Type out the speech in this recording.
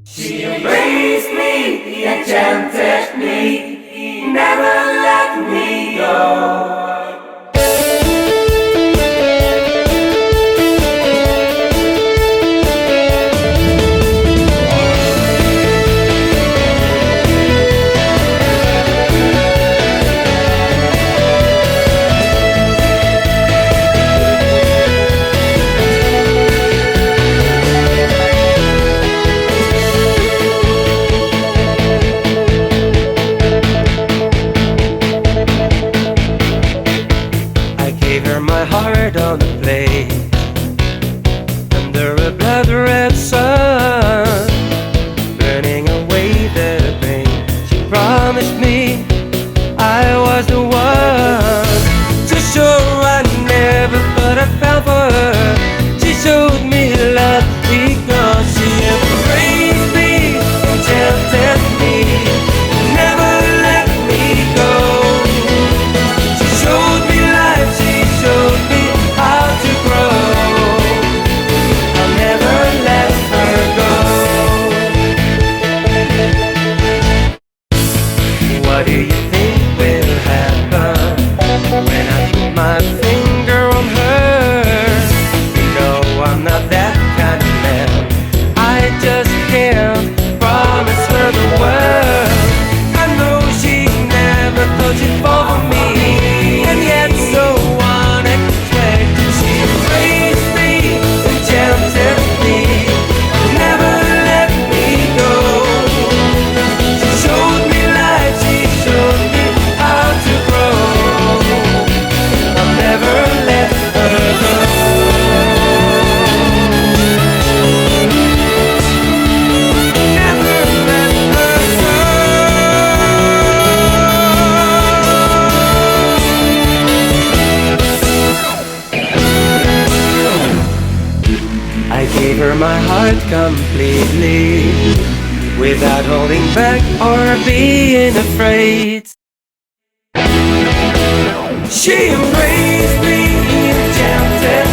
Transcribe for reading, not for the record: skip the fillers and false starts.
She embraced me, enchanted me, never let me go. Gave her my heart on the plate under a blood red sun, burning away the pain. She promised me I was the one. To show I never thought I fell for her. She showed me love because she embraced me, enchanted me, never let me go. She showed me life, she showed me how to grow. I'll never let her go. What do you think will happen when I put my finger on her? You know I'm not that kind of man. I just can't promise her the world. I know she never thought she'd fall for me, and yet so unexpected. She embraced me, enchanted me, never let me go. She showed me life, she showed me how to grow. I'll never let her go. Never let her go. I gave her my heart completely, without holding back or being afraid. She embraced me, enchanted